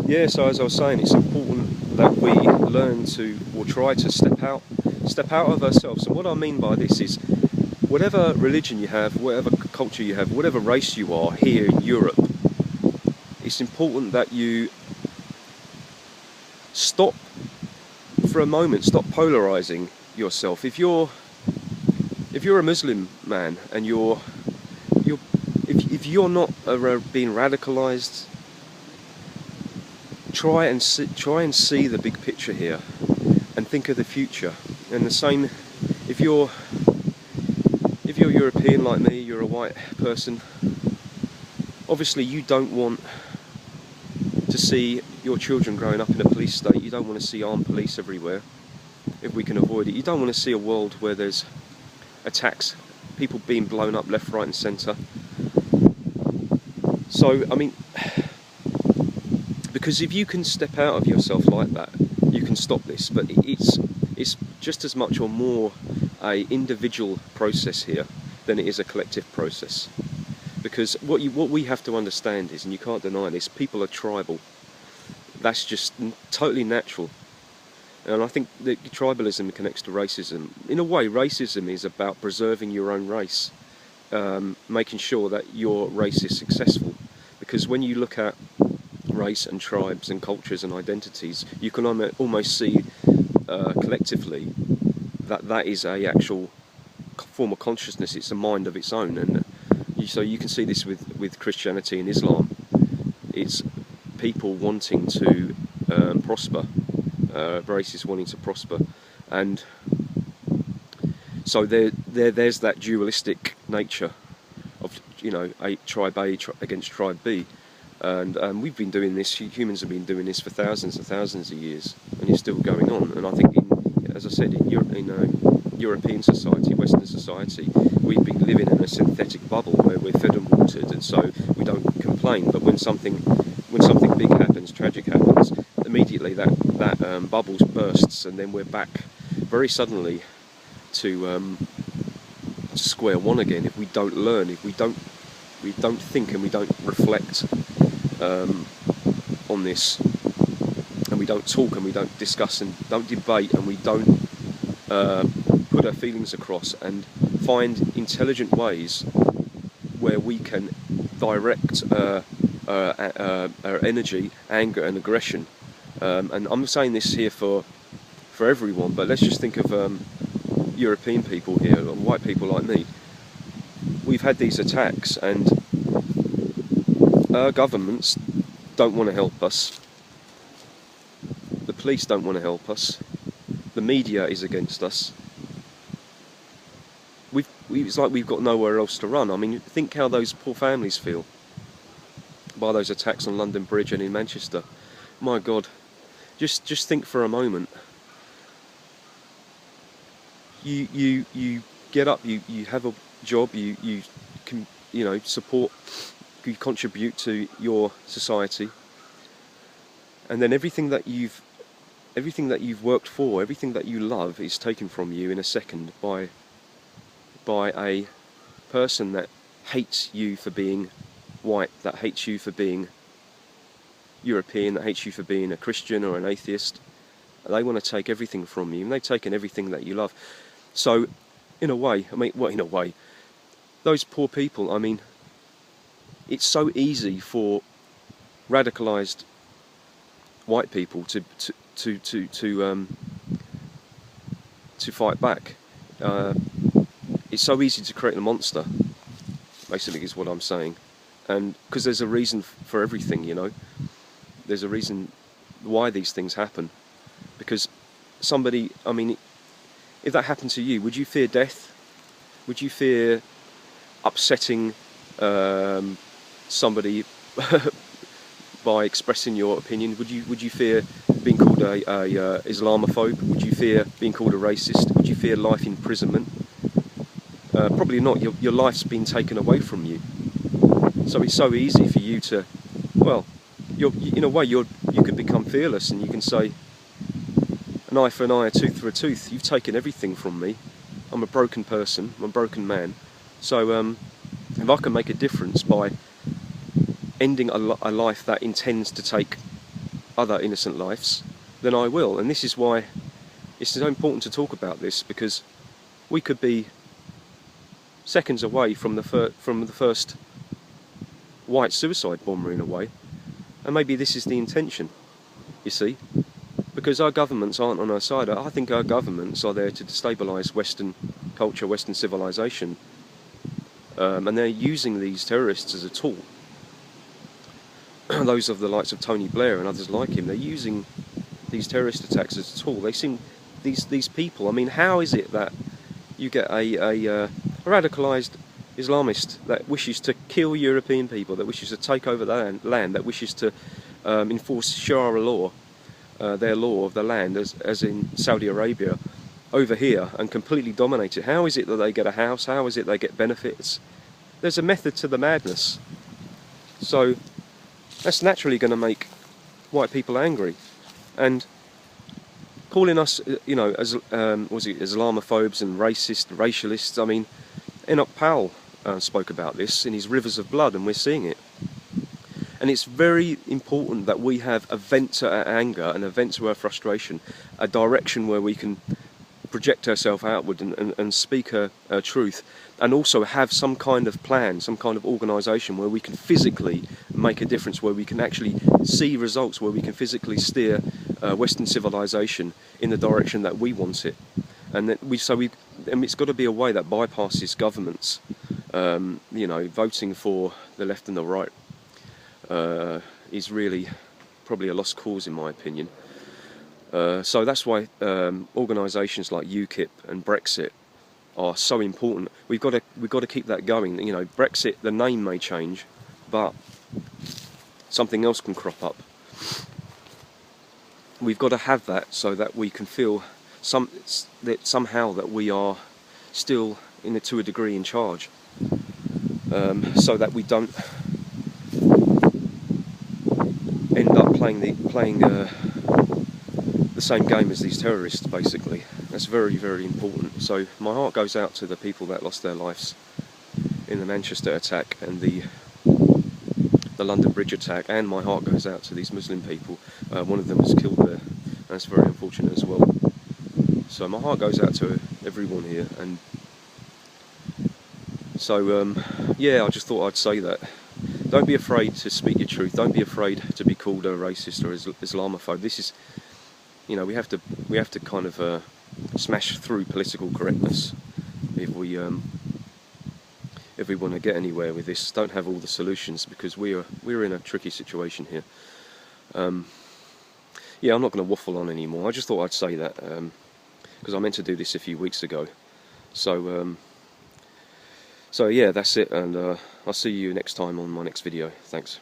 Yeah, so as I was saying, it's important that we learn to, or try to step out of ourselves. And what I mean by this is, whatever religion you have, whatever culture you have, whatever race you are here in Europe, it's important that you stop for a moment, stop polarizing yourself. If you're a Muslim man and if you're not being radicalized, try and see the big picture here and think of the future. And the same, if you're European like me, you're a white person, obviously you don't want to see your children growing up in a police state. You don't want to see armed police everywhere if we can avoid it. You don't want to see a world where there's attacks, people being blown up left, right and centre. So, I mean, because if you can step out of yourself like that, you can stop this. But it's just as much or more a individual process here than it is a collective process. Because what we have to understand is, and you can't deny this, people are tribal. That's just totally natural. And I think that tribalism connects to racism. In a way, racism is about preserving your own race, making sure that your race is successful. Because when you look at race and tribes and cultures and identities, you can almost see collectively that is a actual form of consciousness. It's a mind of its own. And so you can see this with Christianity and Islam. It's people wanting to prosper, races wanting to prosper, and so there's that dualistic nature of, you know, tribe A against tribe B, and we've been doing this. Humans have been doing this for thousands and thousands of years, and it's still going on. And I think, as I said, in European society, Western society, we've been living in a synthetic bubble where we're fed and watered, and so we don't complain. But when something big happens, tragic happens, immediately that bubble bursts, and then we're back very suddenly to square one again. If we don't learn, if we don't think and we don't reflect on this, and we don't talk and we don't discuss and don't debate and we don't put our feelings across and find intelligent ways where we can direct our energy, anger and aggression. And I'm saying this here for everyone, but let's just think of European people here, or white people like me. We've had these attacks, and our governments don't want to help us. The police don't want to help us. The media is against us. It's like we've got nowhere else to run. I mean, think how those poor families feel by those attacks on London Bridge and in Manchester. My God, just think for a moment. You get up, you have a job, you can, you know, support, you contribute to your society, and then everything that you've worked for, everything that you love, is taken from you in a second by a person that hates you for being white, that hates you for being European, that hates you for being a Christian or an atheist. They want to take everything from you, and they've taken everything that you love. So, in a way, those poor people, I mean, it's so easy for radicalised white people to fight back. It's so easy to create a monster, basically, is what I'm saying. And because there's a reason for everything, you know. There's a reason why these things happen. Because somebody, I mean, if that happened to you, would you fear death? Would you fear upsetting somebody by expressing your opinion? Would you fear being called a Islamophobe? Would you fear being called a racist? Would you fear life imprisonment? Probably not. Your life's been taken away from you. So it's so easy for you to, well, in a way, you could become fearless, and you can say, an eye for an eye, a tooth for a tooth. You've taken everything from me. I'm a broken person. I'm a broken man. So if I can make a difference by ending a life that intends to take other innocent lives, then I will. And this is why it's so important to talk about this, because we could be seconds away from the first white suicide bomber in a way, and maybe this is the intention, you see, because our governments aren't on our side. I think our governments are there to destabilise Western culture, Western civilization, and they're using these terrorists as a tool. Those of the likes of Tony Blair and others like him, they're using these terrorist attacks as a tool. They seem, these people, I mean, how is it that you get a radicalised Islamist that wishes to kill European people, that wishes to take over the land, that wishes to enforce Sharia law, their law of the land, as in Saudi Arabia, over here, and completely dominate it? How is it that they get a house? How is it they get benefits? There's a method to the madness. So that's naturally going to make white people angry, and calling us, you know, as Islamophobes and racialists. I mean, Enoch Powell spoke about this in his Rivers of Blood, and we're seeing it. And it's very important that we have a vent to our anger and a vent to our frustration, a direction where we can project ourselves outward and speak our truth, and also have some kind of plan, some kind of organisation where we can physically make a difference, where we can actually see results, where we can physically steer Western civilization in the direction that we want it. And that it's got to be a way that bypasses governments. You know, voting for the left and the right is really probably a lost cause in my opinion. So that's why organisations like UKIP and Brexit are so important. We've got to keep that going. You know, Brexit, the name may change, but something else can crop up. We've got to have that so that we can feel somehow that we are still, to a degree, in charge. So that we don't end up playing the same game as these terrorists, basically. That's very, very important. So my heart goes out to the people that lost their lives in the Manchester attack and the London Bridge attack, and my heart goes out to these Muslim people. One of them was killed there, and that's very unfortunate as well. So my heart goes out to everyone here, and so yeah, I just thought I'd say that. Don't be afraid to speak your truth. Don't be afraid to be called a racist or Islamophobe. This is, you know, we have to kind of smash through political correctness if we want to get anywhere with this. Don't have all the solutions, because we're in a tricky situation here. Yeah, I'm not going to waffle on anymore. I just thought I'd say that because I meant to do this a few weeks ago. So so yeah, that's it, and I'll see you next time on my next video. Thanks.